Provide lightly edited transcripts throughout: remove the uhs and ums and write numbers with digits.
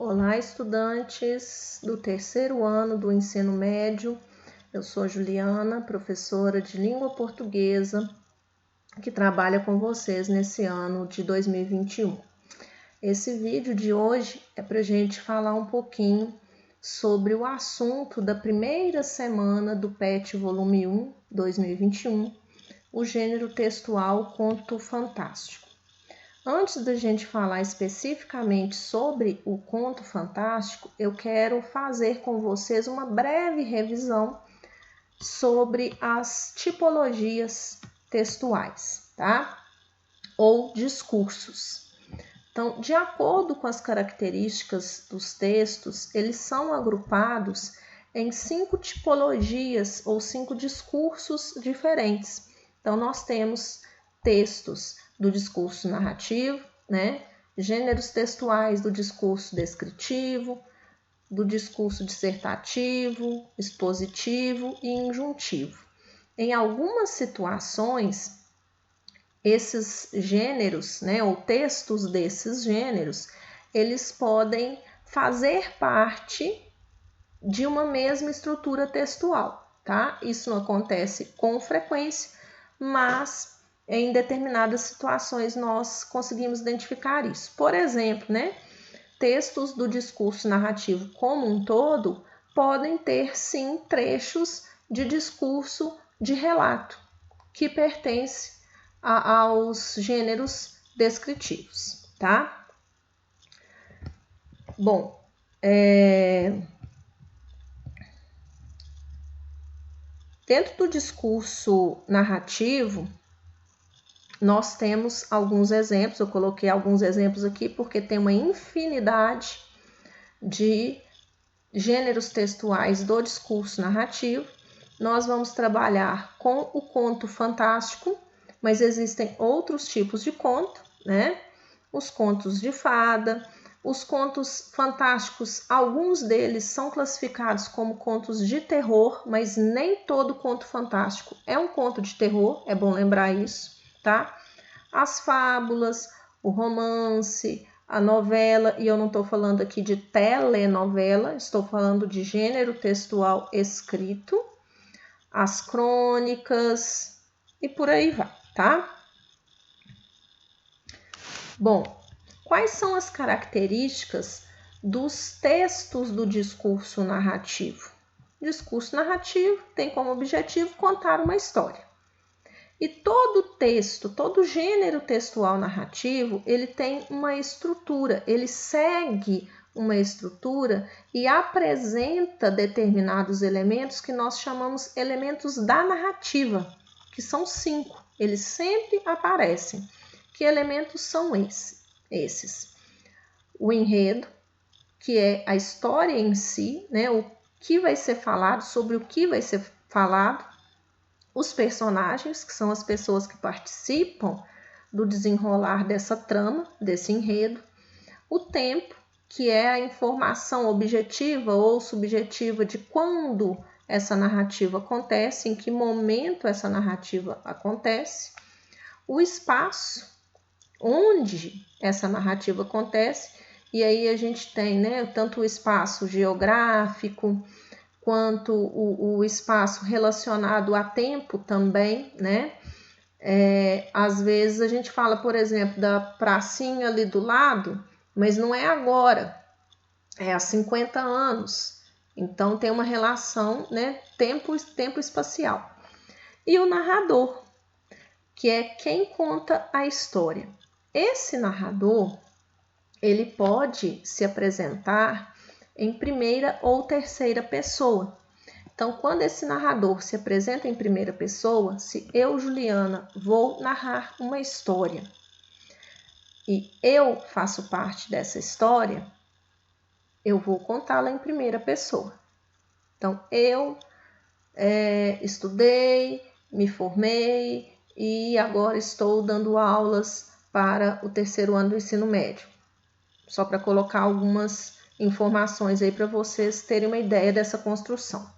Olá, estudantes do terceiro ano do ensino médio. Eu sou Juliana, professora de língua portuguesa, que trabalha com vocês nesse ano de 2021. Esse vídeo de hoje é para a gente falar um pouquinho sobre o assunto da primeira semana do PET Volume 1, 2021, o gênero textual conto fantástico. Antes da gente falar especificamente sobre o conto fantástico, eu quero fazer com vocês uma breve revisão sobre as tipologias textuais, tá? Ou discursos. Então, de acordo com as características dos textos, eles são agrupados em 5 tipologias ou 5 discursos diferentes. Então, nós temos textos do discurso narrativo, gêneros textuais do discurso descritivo, do discurso dissertativo, expositivo e injuntivo. Em algumas situações, esses gêneros, ou textos desses gêneros, eles podem fazer parte de uma mesma estrutura textual, tá? Isso não acontece com frequência, mas em determinadas situações nós conseguimos identificar isso. Por exemplo, textos do discurso narrativo como um todo podem ter, sim, trechos de discurso de relato, que pertence aos gêneros descritivos, tá? Bom, dentro do discurso narrativo, nós temos alguns exemplos, eu coloquei alguns exemplos aqui porque tem uma infinidade de gêneros textuais do discurso narrativo. Nós vamos trabalhar com o conto fantástico, mas existem outros tipos de conto, Os contos de fada, os contos fantásticos, alguns deles são classificados como contos de terror, mas nem todo conto fantástico é um conto de terror, é bom lembrar isso, tá? As fábulas, o romance, a novela, e eu não estou falando aqui de telenovela, estou falando de gênero textual escrito, as crônicas e por aí vai, tá? Bom, quais são as características dos textos do discurso narrativo? O discurso narrativo tem como objetivo contar uma história. E todo texto, todo gênero textual narrativo, ele tem uma estrutura, ele segue uma estrutura e apresenta determinados elementos que nós chamamos elementos da narrativa, que são 5, eles sempre aparecem. Que elementos são esses? O enredo, que é a história em si, o que vai ser falado, sobre o que vai ser falado. Os personagens, que são as pessoas que participam do desenrolar dessa trama, desse enredo. O tempo, que é a informação objetiva ou subjetiva de quando essa narrativa acontece, em que momento essa narrativa acontece. O espaço, onde essa narrativa acontece, e aí a gente tem tanto o espaço geográfico, quanto o espaço relacionado a tempo também, às vezes a gente fala, por exemplo, da pracinha ali do lado, mas não é agora, é há 50 anos. Então tem uma relação, tempo espacial. E o narrador, que é quem conta a história. Esse narrador, ele pode se apresentar em primeira ou terceira pessoa. Então, quando esse narrador se apresenta em primeira pessoa, se eu, Juliana, vou narrar uma história e eu faço parte dessa história, eu vou contá-la em primeira pessoa. Então, eu estudei, me formei e agora estou dando aulas para o terceiro ano do ensino médio. Só para colocar algumas informações aí para vocês terem uma ideia dessa construção.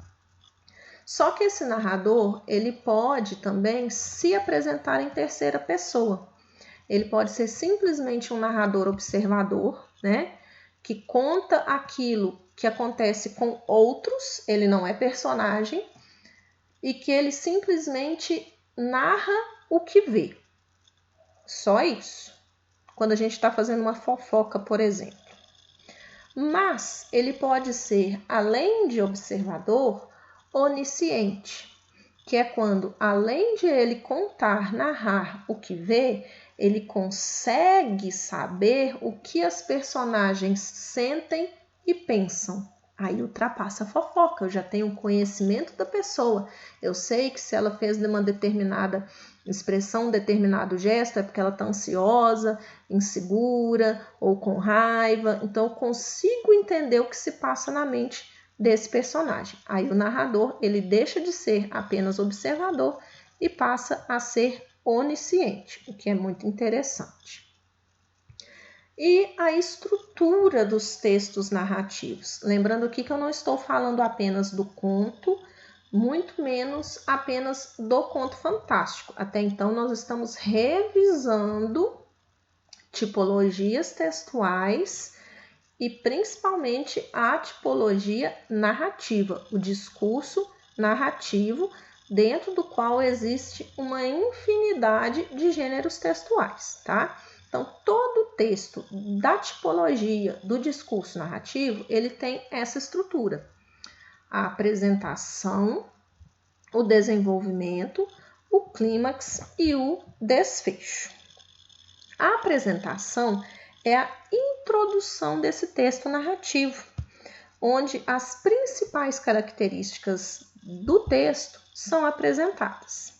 Só que esse narrador, ele pode também se apresentar em terceira pessoa. Ele pode ser simplesmente um narrador observador, que conta aquilo que acontece com outros, ele não é personagem, e que ele simplesmente narra o que vê. Só isso. Quando a gente está fazendo uma fofoca, por exemplo. Mas ele pode ser, além de observador, onisciente, que é quando, além de ele contar, narrar o que vê, ele consegue saber o que as personagens sentem e pensam. Aí ultrapassa a fofoca, eu já tenho conhecimento da pessoa. Eu sei que se ela fez uma determinada expressão, um determinado gesto, é porque ela está ansiosa, insegura ou com raiva. Então eu consigo entender o que se passa na mente desse personagem. Aí o narrador, ele deixa de ser apenas observador e passa a ser onisciente, o que é muito interessante. E a estrutura dos textos narrativos. Lembrando aqui que eu não estou falando apenas do conto, muito menos apenas do conto fantástico. Até então nós estamos revisando tipologias textuais e principalmente a tipologia narrativa, o discurso narrativo, dentro do qual existe uma infinidade de gêneros textuais, tá? Então, todo texto da tipologia do discurso narrativo, ele tem essa estrutura. A apresentação, o desenvolvimento, o clímax e o desfecho. A apresentação é a introdução desse texto narrativo, onde as principais características do texto são apresentadas.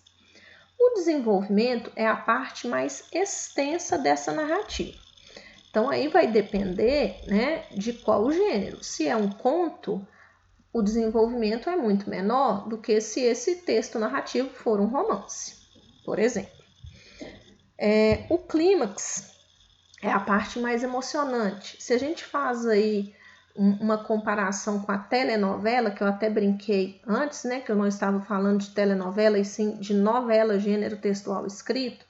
O desenvolvimento é a parte mais extensa dessa narrativa. Então, aí vai depender, né, de qual gênero. Se é um conto, o desenvolvimento é muito menor do que se esse texto narrativo for um romance, por exemplo. O clímax é a parte mais emocionante. Se a gente faz aí uma comparação com a telenovela, que eu até brinquei antes, né, que eu não estava falando de telenovela e sim de novela, gênero textual escrito.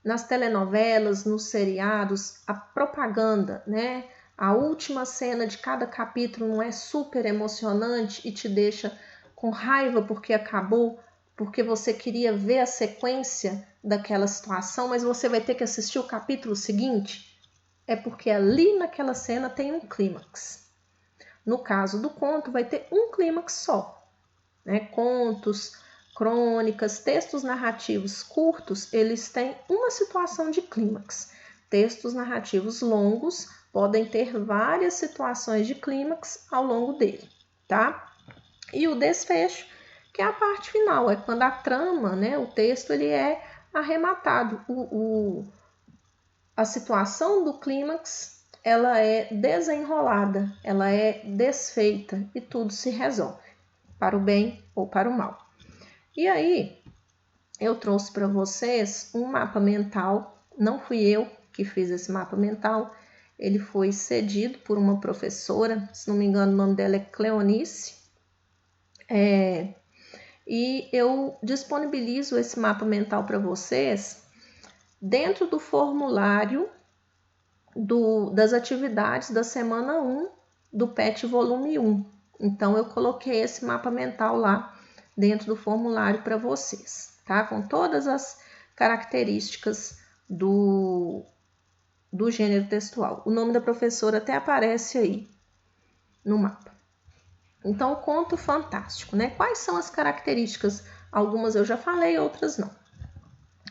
Nas telenovelas, nos seriados, a propaganda, né, a última cena de cada capítulo não é super emocionante e te deixa com raiva porque acabou, porque você queria ver a sequência daquela situação, mas você vai ter que assistir o capítulo seguinte? É porque ali naquela cena tem um clímax. No caso do conto, vai ter um clímax só, né? Contos, crônicas, textos narrativos curtos, eles têm uma situação de clímax. Textos narrativos longos podem ter várias situações de clímax ao longo dele, tá? E o desfecho, que é a parte final, é quando a trama, né, o texto, ele é arrematado. A situação do clímax, ela é desenrolada, ela é desfeita e tudo se resolve, para o bem ou para o mal. E aí, eu trouxe para vocês um mapa mental, não fui eu que fiz esse mapa mental, ele foi cedido por uma professora, se não me engano o nome dela é Cleonice, e eu disponibilizo esse mapa mental para vocês dentro do formulário das atividades da semana 1 do PET volume 1. Então, eu coloquei esse mapa mental lá dentro do formulário para vocês, tá? Com todas as características do gênero textual. O nome da professora até aparece aí no mapa. Então, conto fantástico, né? Quais são as características? Algumas eu já falei, outras não.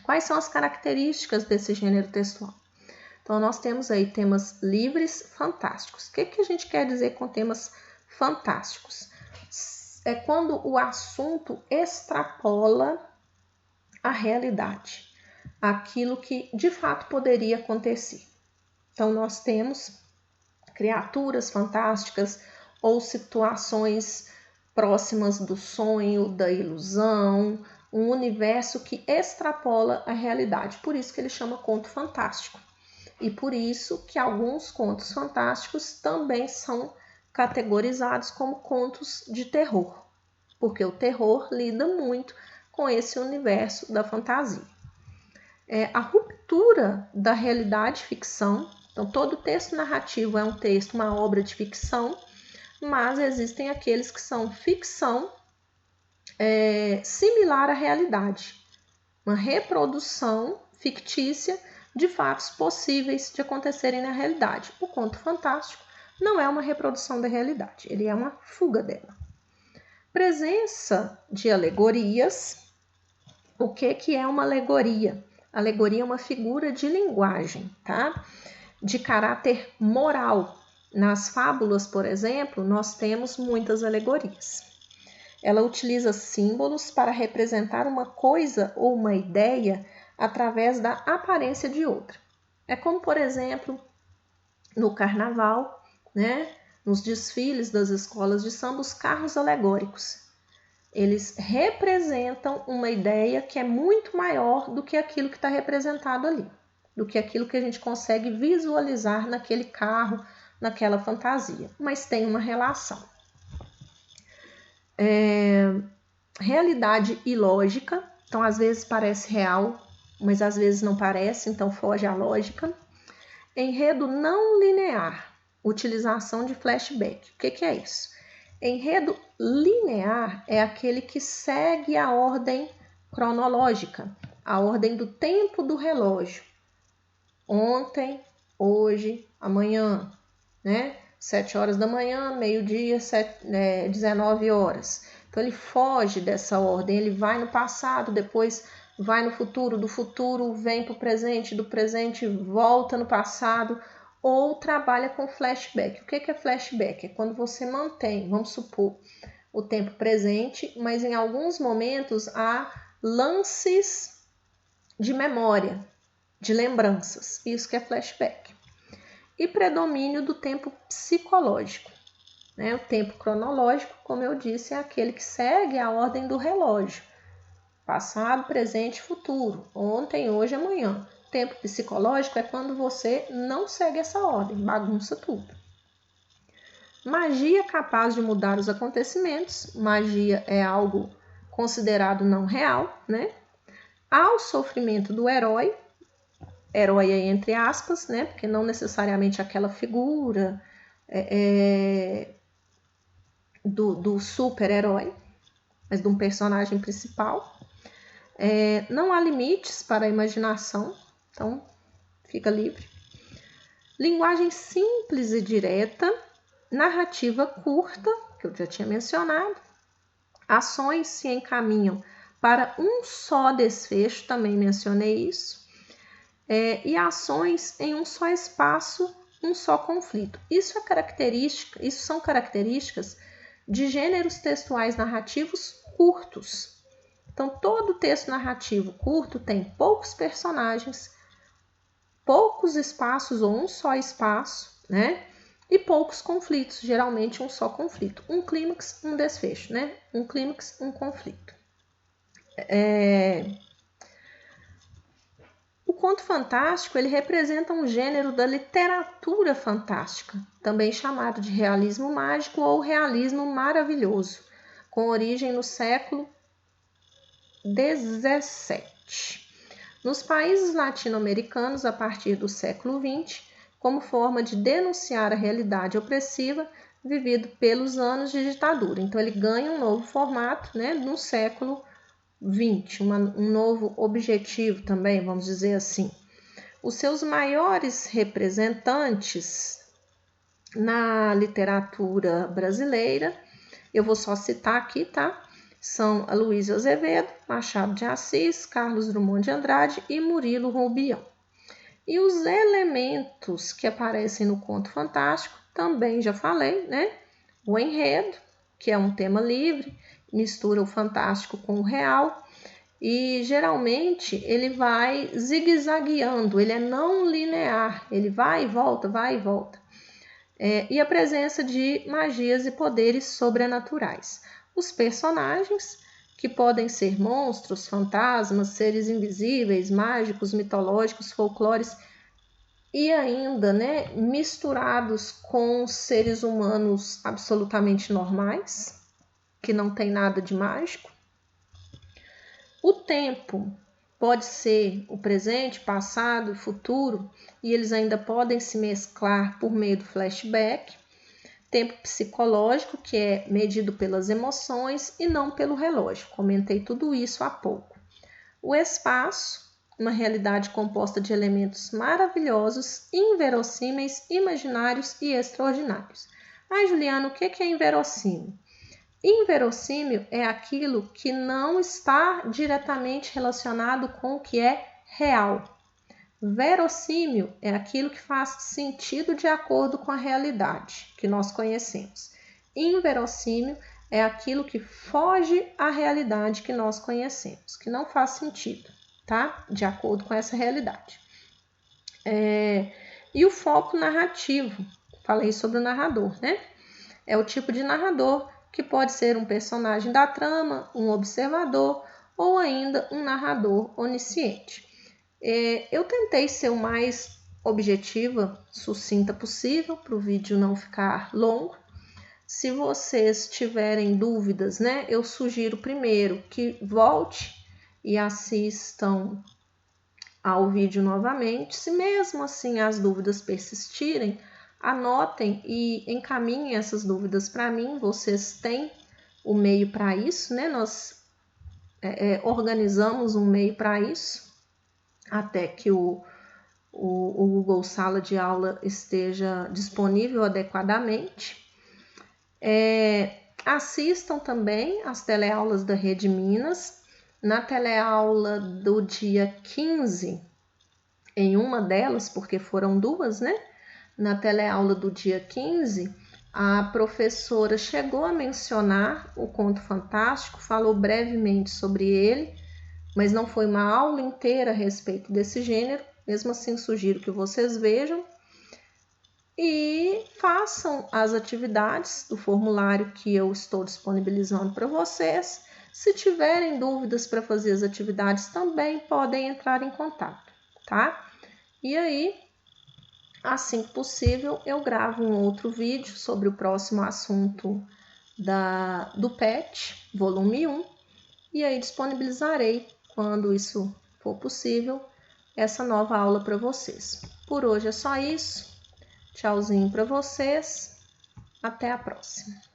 Quais são as características desse gênero textual? Então, nós temos aí temas livres, fantásticos. O que a gente quer dizer com temas fantásticos? É quando o assunto extrapola a realidade, aquilo que de fato poderia acontecer. Então, nós temos criaturas fantásticas ou situações próximas do sonho, da ilusão, um universo que extrapola a realidade. Por isso que ele chama conto fantástico. E por isso que alguns contos fantásticos também são categorizados como contos de terror, porque o terror lida muito com esse universo da fantasia. A ruptura da realidade ficção, Então, todo texto narrativo é um texto, uma obra de ficção, mas existem aqueles que são ficção similar à realidade, uma reprodução fictícia de fatos possíveis de acontecerem na realidade. O conto fantástico não é uma reprodução da realidade, ele é uma fuga dela. Presença de alegorias. O que é uma alegoria? Alegoria é uma figura de linguagem, tá? De caráter moral. Nas fábulas, por exemplo, nós temos muitas alegorias. Ela utiliza símbolos para representar uma coisa ou uma ideia através da aparência de outra. É como, por exemplo, no carnaval, né? Nos desfiles das escolas de samba, os carros alegóricos. Eles representam uma ideia que é muito maior do que aquilo que está representado ali, do que aquilo que a gente consegue visualizar naquele carro, naquela fantasia, mas tem uma relação. Realidade e lógica, então às vezes parece real, mas às vezes não parece, então foge à lógica. Enredo não linear, utilização de flashback. O que é isso? Enredo linear é aquele que segue a ordem cronológica, a ordem do tempo do relógio. Ontem, hoje, amanhã, né? 7 horas da manhã, meio-dia, 19 horas. Então, ele foge dessa ordem, ele vai no passado, depois vai no futuro, do futuro vem para o presente, do presente volta no passado, ou trabalha com flashback. O que é flashback? É quando você mantém, vamos supor, o tempo presente, mas em alguns momentos há lances de memória, de lembranças. Isso que é flashback. E predomínio do tempo psicológico. O tempo cronológico, como eu disse, é aquele que segue a ordem do relógio. Passado, presente, futuro. Ontem, hoje, amanhã. Tempo psicológico é quando você não segue essa ordem, bagunça tudo. Magia capaz de mudar os acontecimentos. Magia é algo considerado não real, né? Ao sofrimento do herói aí entre aspas, né? Porque não necessariamente aquela figura do super-herói, mas de um personagem principal. Não há limites para a imaginação, então fica livre. Linguagem simples e direta, narrativa curta, que eu já tinha mencionado. Ações se encaminham para um só desfecho, também mencionei isso. E ações em um só espaço, um só conflito. Isso são características de gêneros textuais narrativos curtos. Então, todo texto narrativo curto tem poucos personagens, poucos espaços ou um só espaço, né? E poucos conflitos, geralmente um só conflito. Um clímax, um desfecho, né? Um clímax, um conflito. O conto fantástico, ele representa um gênero da literatura fantástica, também chamado de realismo mágico ou realismo maravilhoso, com origem no século XVII. Nos países latino-americanos, a partir do século XX, como forma de denunciar a realidade opressiva vivida pelos anos de ditadura. Então, ele ganha um novo formato, né, no século XX, um novo objetivo também, vamos dizer assim. Os seus maiores representantes na literatura brasileira, eu vou só citar aqui, tá? São Aloysio Azevedo, Machado de Assis, Carlos Drummond de Andrade e Murilo Rubião. E os elementos que aparecem no conto fantástico, também já falei, né? O enredo, que é um tema livre, mistura o fantástico com o real, e geralmente ele vai zigue-zagueando, ele é não linear, ele vai e volta, vai e volta. E a presença de magias e poderes sobrenaturais. Os personagens, que podem ser monstros, fantasmas, seres invisíveis, mágicos, mitológicos, folclóricos, e ainda, né, misturados com seres humanos absolutamente normais, que não tem nada de mágico. O tempo pode ser o presente, passado, futuro, e eles ainda podem se mesclar por meio do flashback. Tempo psicológico, que é medido pelas emoções e não pelo relógio. Comentei tudo isso há pouco. O espaço, uma realidade composta de elementos maravilhosos, inverossímeis, imaginários e extraordinários. Ai, Juliana, o que é inverossímil? Inverossímil é aquilo que não está diretamente relacionado com o que é real. Verossímil é aquilo que faz sentido de acordo com a realidade que nós conhecemos. Inverossímil é aquilo que foge à realidade que nós conhecemos, que não faz sentido, tá? De acordo com essa realidade. E o foco narrativo, falei sobre o narrador, né? É o tipo de narrador que pode ser um personagem da trama, um observador ou ainda um narrador onisciente. Eu tentei ser o mais objetiva, sucinta possível, para o vídeo não ficar longo. Se vocês tiverem dúvidas, né, eu sugiro primeiro que volte e assistam ao vídeo novamente. Se mesmo assim as dúvidas persistirem, anotem e encaminhem essas dúvidas para mim. Vocês têm o meio para isso, né? Nós organizamos um meio para isso, até que o Google Sala de Aula esteja disponível adequadamente. Assistam também as teleaulas da Rede Minas. Na teleaula do dia 15, em uma delas, porque foram duas, né? Na teleaula do dia 15, a professora chegou a mencionar o Conto Fantástico, falou brevemente sobre ele, mas não foi uma aula inteira a respeito desse gênero. Mesmo assim, sugiro que vocês vejam e façam as atividades do formulário que eu estou disponibilizando para vocês. Se tiverem dúvidas para fazer as atividades, também podem entrar em contato, tá? E aí, assim que possível, eu gravo um outro vídeo sobre o próximo assunto do PET, volume 1, e aí disponibilizarei, quando isso for possível, essa nova aula para vocês. Por hoje é só isso. Tchauzinho para vocês. Até a próxima.